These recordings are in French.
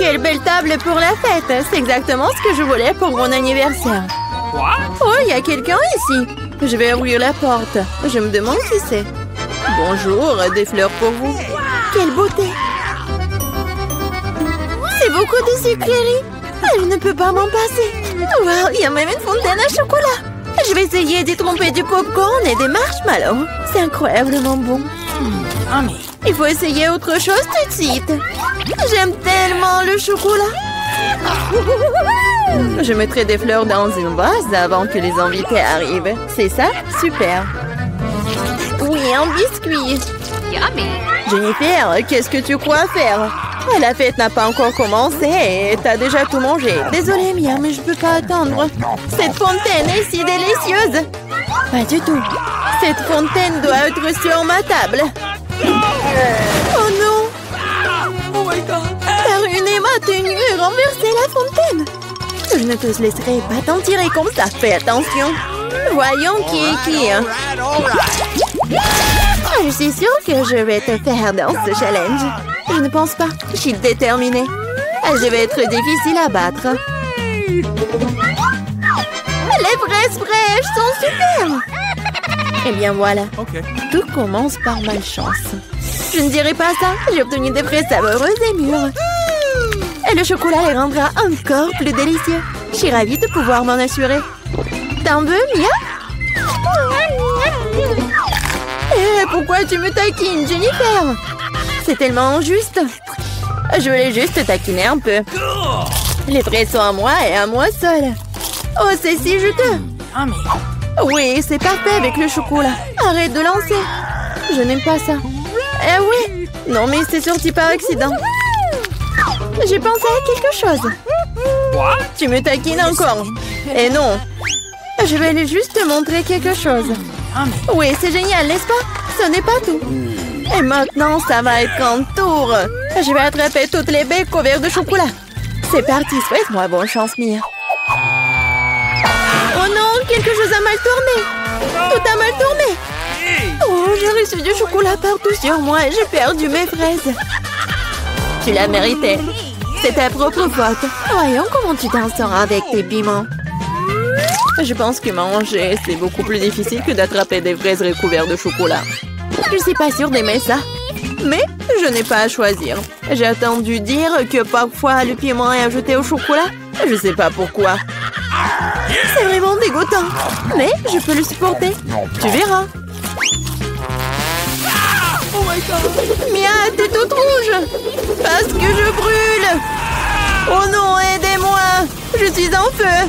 Quelle belle table pour la fête! C'est exactement ce que je voulais pour mon anniversaire. Oh, il y a quelqu'un ici. Je vais ouvrir la porte. Je me demande qui c'est. Bonjour, des fleurs pour vous. Quelle beauté! C'est beaucoup de sucreries. Je ne peux pas m'en passer. Wow, il y a même une fontaine à chocolat. Je vais essayer d'y tromper du popcorn et des marshmallows. C'est incroyablement bon. Il faut essayer autre chose tout de suite. J'aime tellement le chocolat. Je mettrai des fleurs dans une vase avant que les invités arrivent. C'est ça? Super. Oui, un biscuit. Jennifer, qu'est-ce que tu crois faire? La fête n'a pas encore commencé et t'as déjà tout mangé. Désolée, Mia, mais je peux pas attendre. Cette fontaine est si délicieuse. Pas du tout. Cette fontaine doit être sur ma table. Oh non! T'as ruiné ma tenue et renversé la fontaine. Je ne te laisserai pas t'en tirer comme ça. Fais attention. Voyons qui est qui. Je suis sûre que je vais te faire dans ce challenge. Je ne pense pas. Je suis déterminée. Je vais être difficile à battre. Les fraises fraîches sont super. Eh bien voilà. Tout commence par malchance. Je ne dirai pas ça. J'ai obtenu des fraises savoureuses et mûres. Et le chocolat les rendra encore plus délicieux. Je suis ravie de pouvoir m'en assurer. T'en veux, Mia? Pourquoi tu me taquines, Jennifer? C'est tellement injuste. Je voulais juste taquiner un peu. Les fraises sont à moi et à moi seule. Oh, c'est si juteux. Oui, c'est parfait avec le chocolat. Arrête de lancer. Je n'aime pas ça. Eh oui. Non, mais c'est sorti par accident. J'ai pensé à quelque chose. Tu me taquines encore. Et non. Je vais aller juste te montrer quelque chose. Oui, c'est génial, n'est-ce pas? Ce n'est pas tout. Et maintenant, ça va être un tour. Je vais attraper toutes les baies couvertes de chocolat. C'est parti, souhaite-moi bonne chance, Mia. Oh non, quelque chose a mal tourné. Tout a mal tourné. Oh, j'ai reçu du chocolat partout sur moi et j'ai perdu mes fraises. Tu l'as mérité. C'est ta propre faute. Voyons comment tu t'en sors avec tes piments. Je pense que manger, c'est beaucoup plus difficile que d'attraper des fraises recouvertes de chocolat. Je suis pas sûre d'aimer ça. Mais je n'ai pas à choisir. J'ai entendu dire que parfois le piment est ajouté au chocolat. Je sais pas pourquoi. C'est vraiment dégoûtant. Mais je peux le supporter. Tu verras. Oh my God. Mia, t'es toute rouge. Parce que je brûle. Oh non, aidez-moi. Je suis en feu.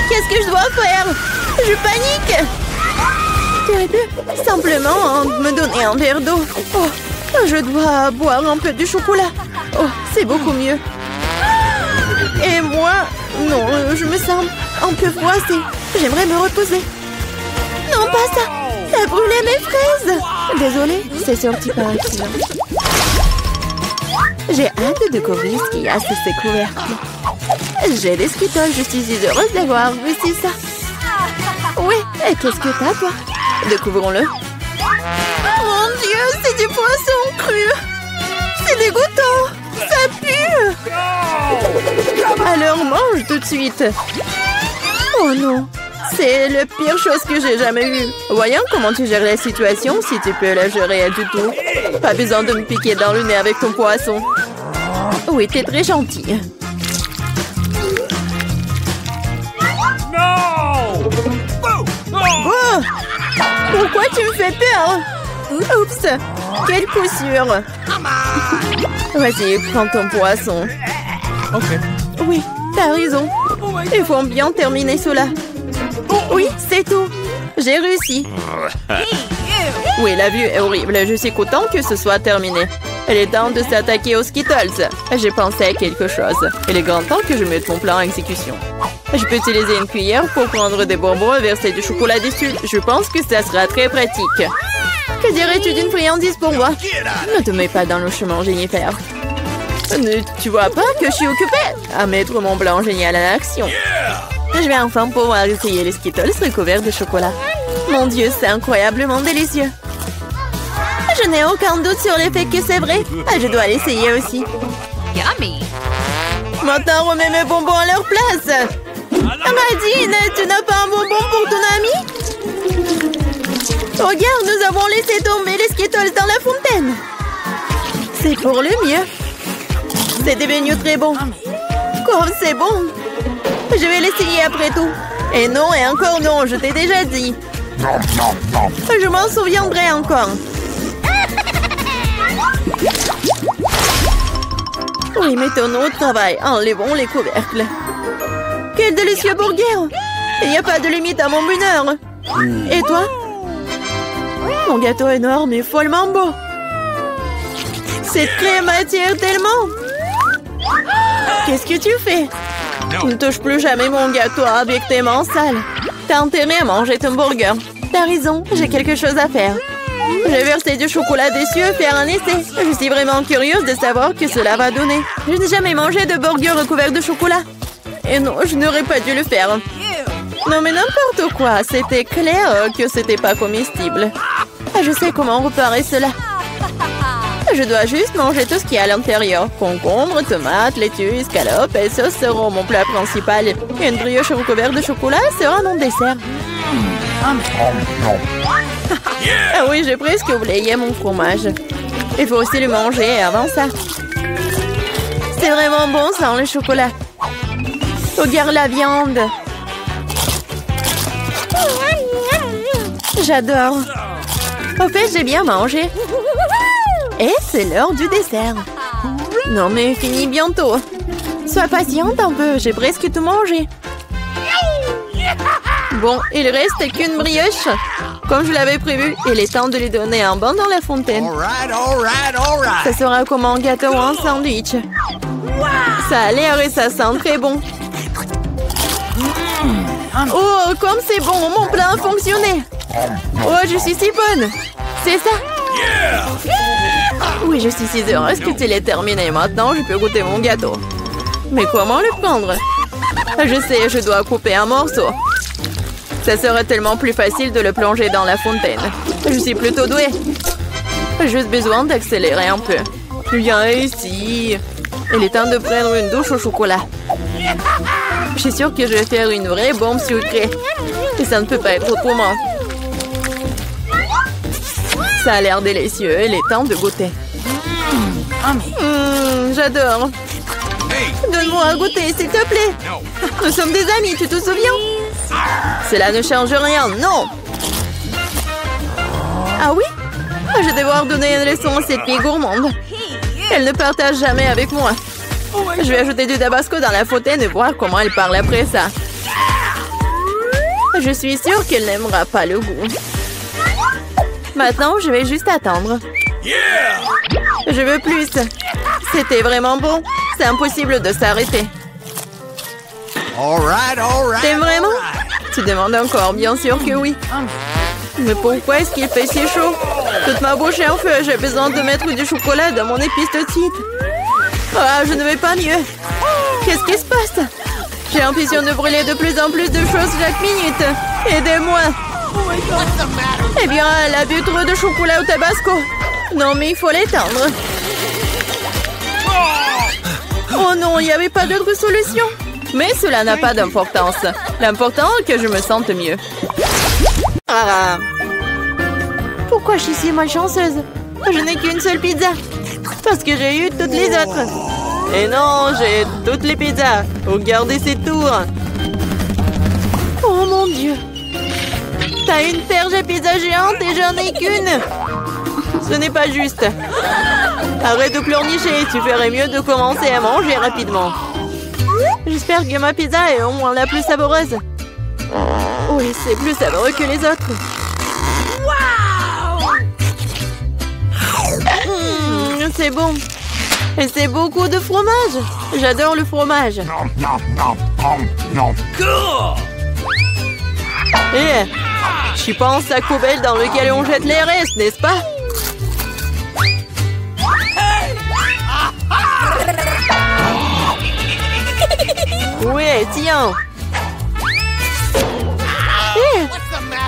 Qu'est-ce que je dois faire? Je panique. Tu aurais pu simplement me donner un verre d'eau. Oh, je dois boire un peu de chocolat. Oh, c'est beaucoup mieux. Et moi, non, je me sens un peu froissée. J'aimerais me reposer. Non, pas ça. Ça a brûlé mes fraises. Désolée, c'est sorti par accident. J'ai hâte de découvrir ce qu'il y a sous ces couvercles. J'ai des Skittles, je suis si heureuse d'avoir réussi ça. Oui, et qu'est-ce que t'as, toi? Découvrons-le. Mon Dieu, c'est du poisson cru. C'est dégoûtant. Ça pue. Alors mange tout de suite. Oh non, c'est la pire chose que j'ai jamais vue. Voyons comment tu gères la situation, si tu peux la gérer du tout. Pas besoin de me piquer dans le nez avec ton poisson. Oui, t'es très gentille. Oh! Pourquoi tu me fais peur? Oups! Quelle poussure! Vas-y, prends ton poisson. Oui, t'as raison. Il faut bien terminer cela. Oui, c'est tout. J'ai réussi. Oui, la vue est horrible. Je suis content que ce soit terminé. Il est temps de s'attaquer aux Skittles. J'ai pensé à quelque chose. Il est grand temps que je mette mon plan en exécution. Je peux utiliser une cuillère pour prendre des bonbons et verser du chocolat dessus. Je pense que ça sera très pratique. Que dirais-tu d'une friandise pour moi? Ne te mets pas dans le chemin, Jennifer. Tu vois pas que je suis occupée à mettre mon blanc génial en action. Je vais enfin pouvoir essayer les Skittles recouverts de chocolat. Mon Dieu, c'est incroyablement délicieux. Je n'ai aucun doute sur le fait que c'est vrai. Je dois l'essayer aussi. Yummy. Maintenant, remets mes bonbons à leur place. Nadine, tu n'as pas un bonbon pour ton ami? Regarde, nous avons laissé tomber les Skittles dans la fontaine. C'est pour le mieux. C'est devenu très bon. Comme c'est bon. Je vais l'essayer après tout. Et non, et encore non, je t'ai déjà dit. Je m'en souviendrai encore. Oui, mettons-nous au travail. Enlevons les couvercles. Quel délicieux burger! Il n'y a pas de limite à mon bonheur. Et toi? Mon gâteau énorme est follement beau. Cette crème attire tellement. Qu'est-ce que tu fais? Ne touche plus jamais mon gâteau avec tes mains sales. T'as intérêt à manger ton burger. T'as raison, j'ai quelque chose à faire. J'ai versé du chocolat dessus et faire un essai. Je suis vraiment curieuse de savoir ce que cela va donner. Je n'ai jamais mangé de burger recouvert de chocolat. Et non, je n'aurais pas dû le faire. Non mais n'importe quoi, c'était clair que c'était pas comestible. Je sais comment réparer cela. Je dois juste manger tout ce qu'il y a à l'intérieur. Concombre, tomates, laitue, escalope et sauce seront mon plat principal. Et une brioche recouverte de chocolat sera mon dessert. Ah oui, j'ai presque oublié mon fromage. Il faut aussi le manger avant ça. C'est vraiment bon sans le chocolat. Regarde la viande. J'adore. Au fait, j'ai bien mangé. Et c'est l'heure du dessert. Non mais fini bientôt. Sois patiente un peu, j'ai presque tout mangé. Bon, il reste qu'une brioche. Comme je l'avais prévu, il est temps de lui donner un bain dans la fontaine. Ça sera comme un gâteau ou un sandwich. Ça a l'air et ça sent très bon. Oh, comme c'est bon, mon plan a fonctionné. Oh, je suis si bonne. C'est ça? Oui, je suis si heureuse que tu l'aies terminé. Maintenant, je peux goûter mon gâteau. Mais comment le prendre? Je sais, je dois couper un morceau. Ça serait tellement plus facile de le plonger dans la fontaine. Je suis plutôt douée. J'ai juste besoin d'accélérer un peu. Viens ici. Il est temps de prendre une douche au chocolat. Je suis sûre que je vais faire une vraie bombe sucrée. Et ça ne peut pas être autrement. Ça a l'air délicieux. Il est temps de goûter. J'adore. Donne-moi à goûter, s'il te plaît. Nous sommes des amis, tu te souviens? Cela ne change rien, non. Ah oui? Je vais devoir donner une leçon à cette fille gourmande. Elle ne partage jamais avec moi. Je vais ajouter du tabasco dans la fontaine et voir comment elle parle après ça. Je suis sûre qu'elle n'aimera pas le goût. Maintenant, je vais juste attendre. Je veux plus. C'était vraiment bon. C'est impossible de s'arrêter. T'aimes vraiment? Tu demandes encore, bien sûr que oui. Mais pourquoi est-ce qu'il fait si chaud? Toute ma bouche est en feu. J'ai besoin de mettre du chocolat dans mon épice de titre. Ah, je ne vais pas mieux. Qu'est-ce qui se passe? J'ai l'impression de brûler de plus en plus de choses chaque minute. Aidez-moi. Eh bien, elle a bu trop de chocolat au tabasco. Non, mais il faut l'éteindre. Oh non, il n'y avait pas d'autre solution. Mais cela n'a pas d'importance. L'important est que je me sente mieux. Ah. Pourquoi je suis si malchanceuse? Je n'ai qu'une seule pizza. Parce que j'ai eu toutes les autres. Et non, j'ai toutes les pizzas. Regardez ces tours. Oh mon Dieu. T'as une perche à pizza géante et j'en ai qu'une. Ce n'est pas juste. Arrête de pleurnicher. Tu ferais mieux de commencer à manger rapidement. J'espère que ma pizza est au moins la plus savoureuse. Oui, c'est plus savoureux que les autres. C'est bon. Et c'est beaucoup de fromage. J'adore le fromage. Et tu penses à la poubelle dans laquelle on jette les restes, n'est-ce pas? Oui, tiens.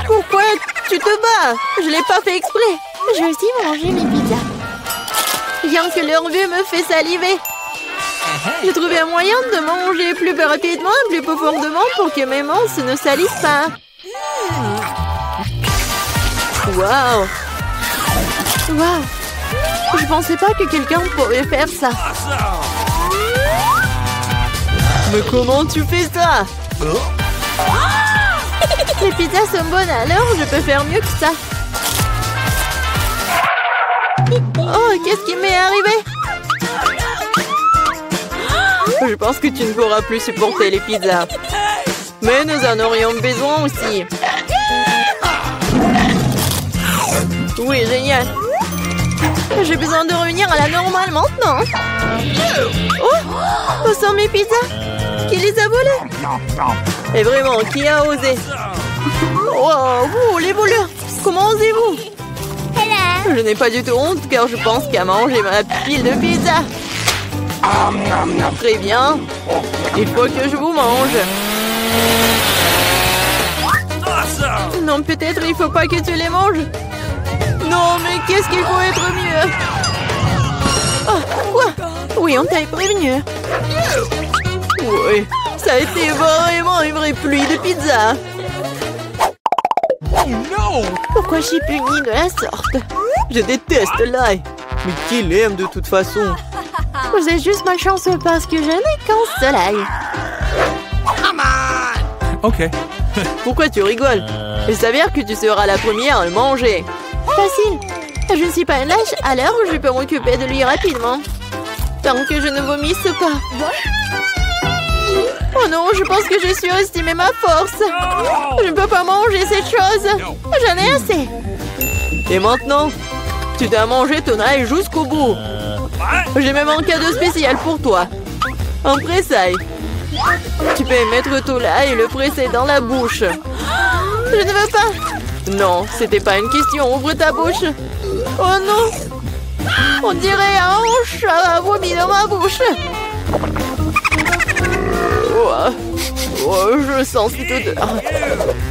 Pourquoi tu te bats? Je l'ai pas fait exprès. Je vais aussi manger mes pizzas. Rien que leur vue me fait saliver. J'ai trouvé un moyen de manger plus rapidement et plus profondément pour que mes mains ne salissent pas. Waouh! Waouh! Je pensais pas que quelqu'un pourrait faire ça. Mais comment tu fais ça? Les pizzas sont bonnes, alors je peux faire mieux que ça. Oh, qu'est-ce qui m'est arrivé? Je pense que tu ne pourras plus supporter les pizzas. Mais nous en aurions besoin aussi. Oui, génial. J'ai besoin de revenir à la normale maintenant. Oh, où sont mes pizzas? Qui les a volées? Et vraiment, qui a osé? Wow, vous, les voleurs, comment osez-vous? Je n'ai pas du tout honte car je pense qu'à manger ma pile de pizza. Très bien. Il faut que je vous mange. Non, peut-être il faut pas que tu les manges. Non, mais qu'est-ce qu'il faut être mieux? Oh, quoi? Oui, on t'a prévenu. Oui, ça a été vraiment une vraie pluie de pizza. Pourquoi je suis punie de la sorte? Je déteste l'ail. Mais qui l'aime de toute façon? Vous êtes juste malchanceux parce que je n'ai qu'un seul ail. Ok. Pourquoi tu rigoles? Il s'avère que tu seras la première à le manger. Facile. Je ne suis pas une lâche, alors je peux m'occuper de lui rapidement. Tant que je ne vomisse pas. Oh non, je pense que j'ai surestimé ma force. Je ne peux pas manger cette chose. J'en ai assez. Et maintenant, tu dois manger ton ail jusqu'au bout. J'ai même un cadeau spécial pour toi. Un pressail. Tu peux mettre ton ail et le presser dans la bouche. Je ne veux pas. Non, c'était pas une question. Ouvre ta bouche. Oh non. On dirait un chat a vomi dans ma bouche. Oh, oh, je sens cette odeur.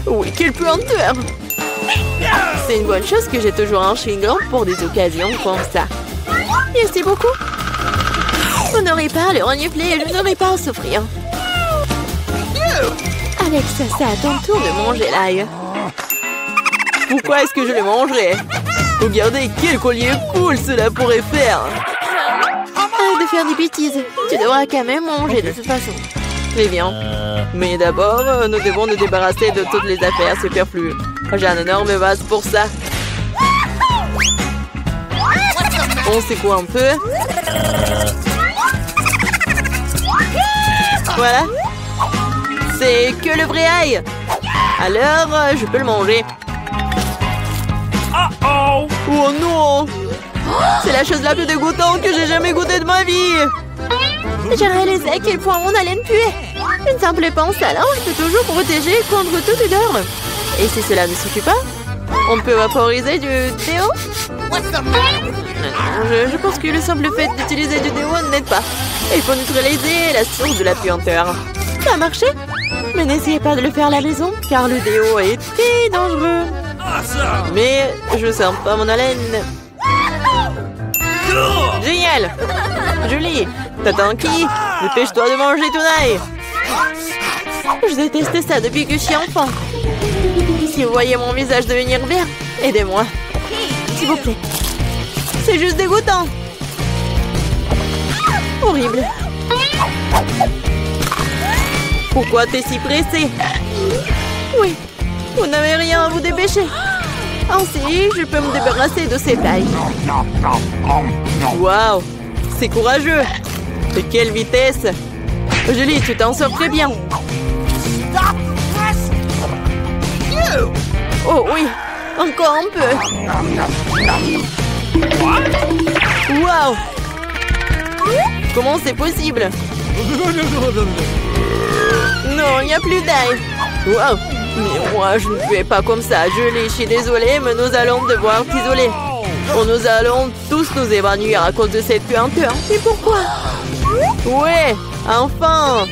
Oui, quelle puanteur. C'est une bonne chose que j'ai toujours un chewing-gum pour des occasions comme ça. Merci beaucoup. Vous n'aurez pas à le renifler et je n'aurai pas à souffrir. Alex, c'est à ton tour de manger l'ail. Pourquoi est-ce que je le mangerais? Regardez quel collier cool cela pourrait faire. Arrête de faire des bêtises. Tu devras quand même manger de toute façon. Très bien. Mais d'abord, nous devons nous débarrasser de toutes les affaires superflues. J'ai un énorme vase pour ça. On secoue un peu. Voilà. C'est que le vrai ail. Alors, je peux le manger. Oh non! C'est la chose la plus dégoûtante que j'ai jamais goûtée de ma vie. J'ai réalisé à quel point mon haleine puait. Une simple pince à linge peut toujours protéger contre toute odeur. Et si cela ne suffit pas, on peut vaporiser du déo. Je pense que le simple fait d'utiliser du déo n'aide pas. Il faut neutraliser la source de la puanteur. Ça a marché? Mais n'essayez pas de le faire à la maison, car le déo est très dangereux. Mais je sens pas mon haleine. Génial! Julie, t'attends qui? Dépêche-toi de manger ton ail. Je déteste ça depuis que je suis enfant. Si vous voyez mon visage devenir vert, aidez-moi. S'il vous plaît. C'est juste dégoûtant. Horrible. Pourquoi t'es si pressé? Oui, vous n'avez rien à vous dépêcher. Ainsi, je peux me débarrasser de ces tailles. Waouh, c'est courageux. De quelle vitesse. Julie, tu t'en sors très bien. Oh oui, encore un peu. Waouh. Comment c'est possible? Non, il n'y a plus d'ail. Waouh. Mais moi, je ne fais pas comme ça. Julie, je suis désolée, mais nous allons devoir t'isoler. Nous allons tous nous évanouir à cause de cette puanteur. Et pourquoi? Ouais, enfin.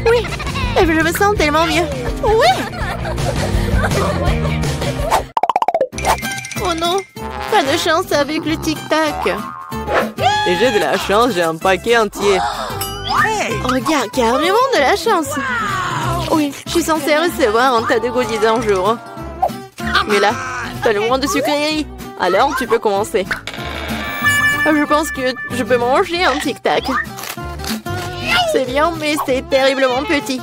Oui, et je me sens tellement mieux. Oui. Oh non, pas de chance avec le tic-tac. Et j'ai de la chance, j'ai un paquet entier. Regarde, carrément de la chance. Oui, je suis censée recevoir un tas de goodies un jour. Mais là, t'as le moins de sucreries. Alors, tu peux commencer. Je pense que je peux manger un tic-tac. C'est bien, mais c'est terriblement petit.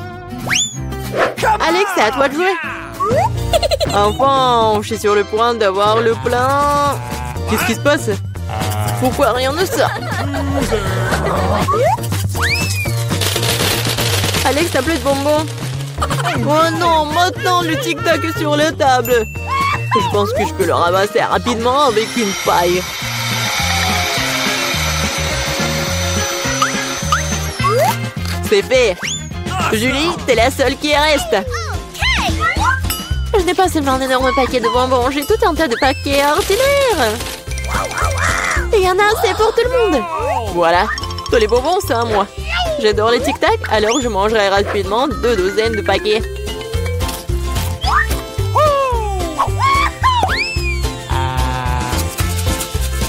Alex, c'est à toi de jouer. Enfin, je suis sur le point d'avoir le plein. Qu'est-ce qui se passe? Pourquoi rien ne sort? Alex, t'as plus de bonbons? Oh non, maintenant le tic-tac est sur la table. Je pense que je peux le ramasser rapidement avec une paille. C'est fait. Julie, t'es la seule qui reste. Je n'ai pas seulement un énorme paquet de bonbons, j'ai tout un tas de paquets ordinaires. Et il y en a assez pour tout le monde. Voilà, tous les bonbons, c'est à moi. J'adore les tic-tac, alors je mangerai rapidement 2 douzaines de paquets.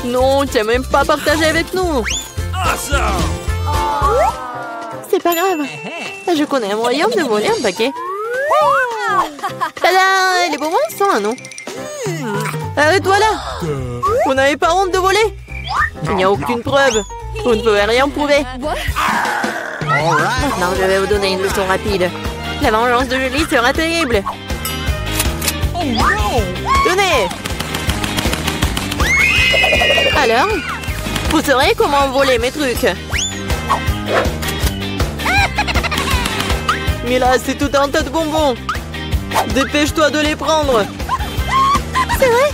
Non, tu n'as même pas partagé avec nous. C'est pas grave. Je connais un moyen de voler un paquet. Tada! Les bonbons, ils sont à nous. Arrête-toi là! Vous n'avez pas honte de voler? Il n'y a aucune preuve. Vous ne pouvez rien prouver. Maintenant, je vais vous donner une leçon rapide. La vengeance de Julie sera terrible. Tenez! Alors? Vous saurez comment voler mes trucs. Mais là, c'est tout un tas de bonbons. Dépêche-toi de les prendre. C'est vrai?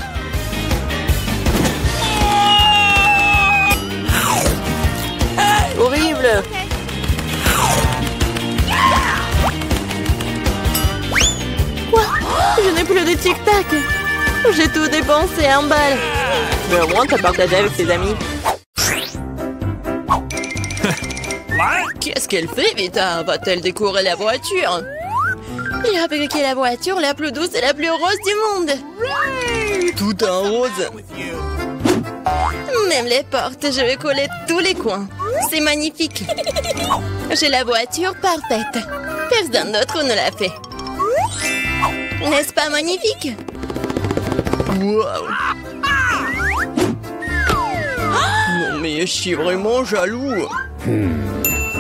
Horrible. Quoi? Je n'ai plus de tic-tac. J'ai tout dépensé en balles. Mais au moins, t'as partagé avec tes amis. Qu'est-ce qu'elle fait, Vita? Va-t-elle décorer la voiture? J'ai fabriqué la voiture la plus douce et la plus rose du monde. Tout en rose. Même les portes, je vais coller tous les coins. C'est magnifique. J'ai la voiture parfaite. Personne d'autre ne l'a fait. N'est-ce pas magnifique? Wow. Non mais je suis vraiment jaloux.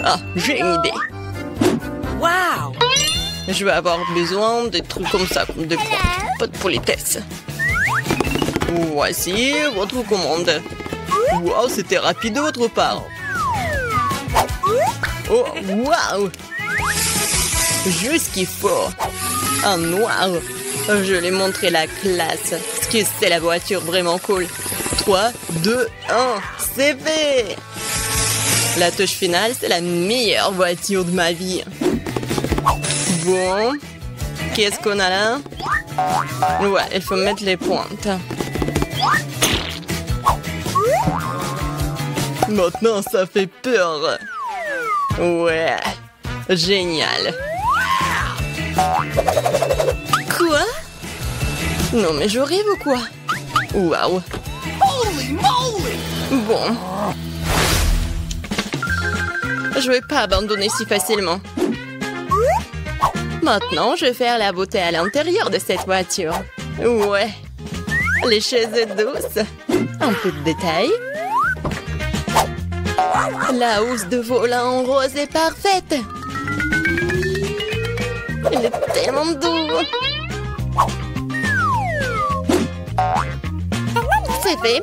Ah, j'ai une idée. Wow. Je vais avoir besoin de trucs comme ça, comme des pointes. Pas de politesse. Voici votre commande. Wow, c'était rapide de votre part. Oh, wow. Juste ce qu'il faut. En noir. Je vais montrer la classe. Parce que c'est la voiture vraiment cool. 3, 2, 1. C'est fait. La touche finale, c'est la meilleure voiture de ma vie. Bon. Qu'est-ce qu'on a là? Ouais, il faut mettre les pointes. Maintenant, ça fait peur. Ouais. Génial. Quoi? Non, mais je rêve ou quoi? Waouh. Bon. Je vais pas abandonner si facilement. Maintenant, je vais faire la beauté à l'intérieur de cette voiture. Ouais. Les chaises douces. Un peu de détails. La housse de volant en rose est parfaite. Il est tellement doux. C'est fait.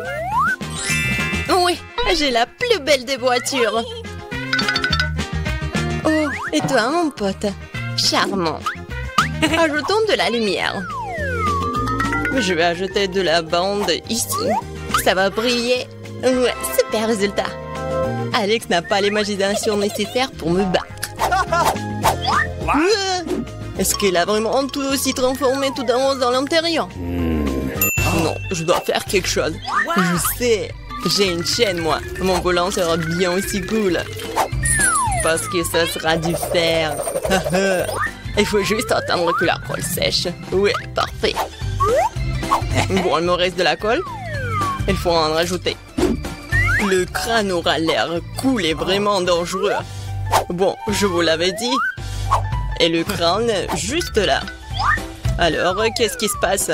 Oui, j'ai la plus belle des voitures. Oh, et toi, mon pote? Charmant. Ajoutons de la lumière. Je vais ajouter de la bande ici. Ça va briller. Ouais, super résultat. Alex n'a pas l'imagination nécessaire pour me battre. Est-ce qu'elle a vraiment tout aussi transformé tout en rose dans l'intérieur? Non, je dois faire quelque chose. Je sais. J'ai une chaîne, moi. Mon volant sera bien aussi cool. Parce que ça sera du fer. Il faut juste attendre que la colle sèche. Oui, parfait. Bon, il me reste de la colle. Il faut en rajouter. Le crâne aura l'air cool et vraiment dangereux. Bon, je vous l'avais dit. Et le crâne, juste là. Alors, qu'est-ce qui se passe?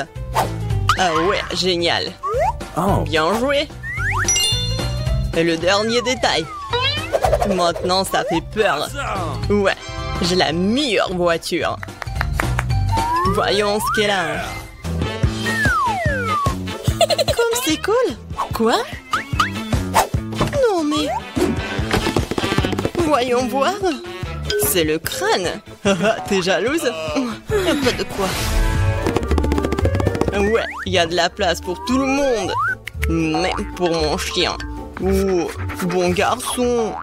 Ah ouais, génial. Bien joué. Et le dernier détail. Maintenant, ça fait peur. Ouais, j'ai la meilleure voiture. Voyons ce qu'elle a. Comme c'est cool. Quoi? Non mais... Voyons voir. C'est le crâne. T'es jalouse? Un peu de quoi. Ouais, il y a de la place pour tout le monde. Même pour mon chien. Oh, bon garçon.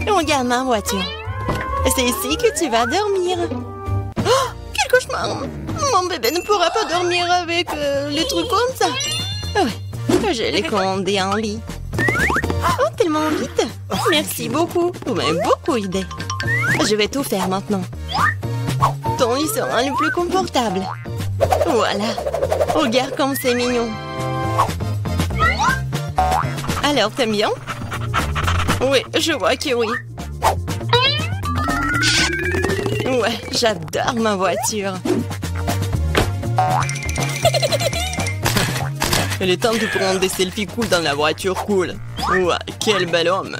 Regarde ma voiture. C'est ici que tu vas dormir. Oh, quel cauchemar. Mon bébé ne pourra pas dormir avec les trucs comme ça. Ouais, je l'ai commandé en lit. Oh, tellement vite. Merci beaucoup. Vous m'avez beaucoup aidé. Je vais tout faire maintenant. Ton lit sera le plus confortable. Voilà. Regarde comme c'est mignon. Alors, t'aimes bien? Oui, je vois que oui. Ouais, j'adore ma voiture. Il est temps de prendre des selfies cool dans la voiture cool. Ouais, quel bel homme.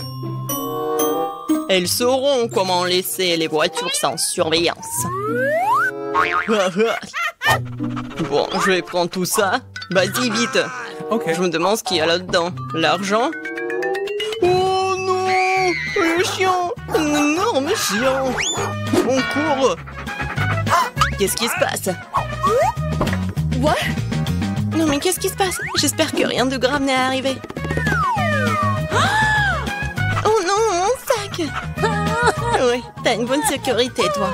Elles sauront comment laisser les voitures sans surveillance. Bon, je vais prendre tout ça. Vas-y, vite. Okay. Je me demande ce qu'il y a là-dedans. L'argent? Oh non! Le chien! Un énorme chien! On court! Qu'est-ce qui se passe? What? Non mais qu'est-ce qui se passe? J'espère que rien de grave n'est arrivé. Oh non, mon sac! Oui, t'as une bonne sécurité, toi.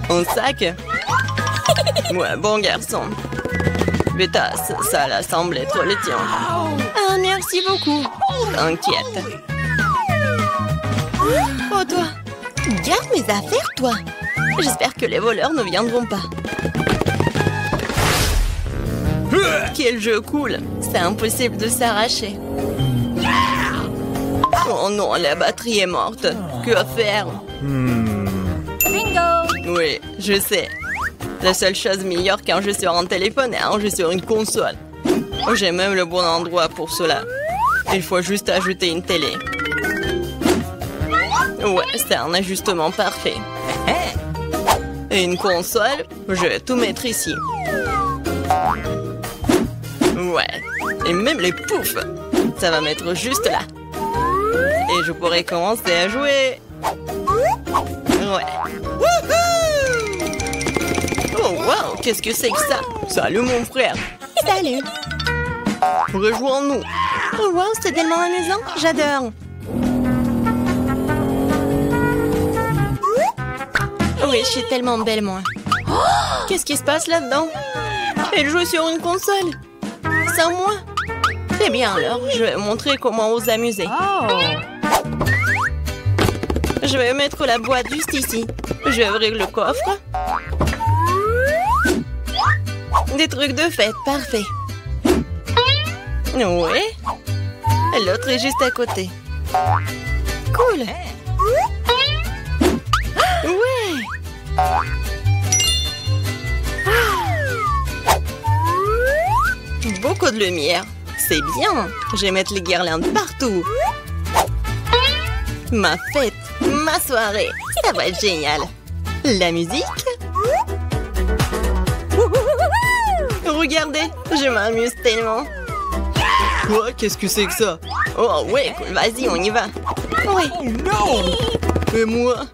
Un sac? Ouais, bon garçon. Beta, ça là semble être le tien. Ah, merci beaucoup. T'inquiète. Oh, toi. Garde mes affaires, toi. J'espère que les voleurs ne viendront pas. Quel jeu cool. C'est impossible de s'arracher. Oh non, la batterie est morte. Que faire? Bingo! Oui, je sais. La seule chose meilleure qu'un jeu sur un téléphone est un jeu sur une console. J'ai même le bon endroit pour cela. Il faut juste ajouter une télé. Ouais, c'est un ajustement parfait. Et une console, je vais tout mettre ici. Ouais, et même les poufs. Ça va mettre juste là. Et je pourrais commencer à jouer. Ouais. Oh, wow, qu'est-ce que c'est que ça? Salut, mon frère. Salut. Rejoins-nous. Oh, wow, c'est tellement amusant. J'adore. Oui, je suis tellement belle, moi. Qu'est-ce qui se passe là-dedans? Elle joue sur une console. Sans moi? Eh bien, alors, je vais montrer comment vous amuser. Je vais mettre la boîte juste ici. Je vais ouvrir le coffre. Des trucs de fête, parfait. Oui. L'autre est juste à côté. Cool. Ouais. Beaucoup de lumière. C'est bien. Je vais mettre les guirlandes partout. Ma fête, ma soirée. Ça va être génial. La musique. Regardez, je m'amuse tellement. Quoi? Qu'est-ce que c'est que ça? Oh ouais, vas-y, on y va. Ouais. Oh non! Et moi?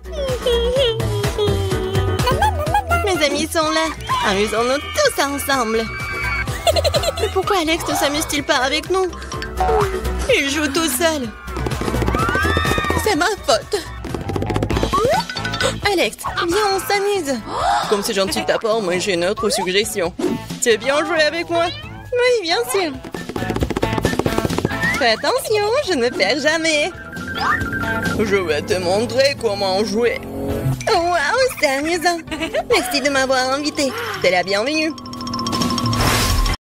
Mes amis sont là. Amusons-nous tous ensemble. Mais pourquoi Alex ne s'amuse-t-il pas avec nous? Il joue tout seul. C'est ma faute. Alex, viens, on s'amuse. Comme c'est gentil de ta part, moi j'ai une autre suggestion. Tu veux bien jouer avec moi? Oui, bien sûr. Fais attention, je ne perds jamais. Je vais te montrer comment jouer. Waouh, c'est amusant. Merci de m'avoir invité. T'es la bienvenue.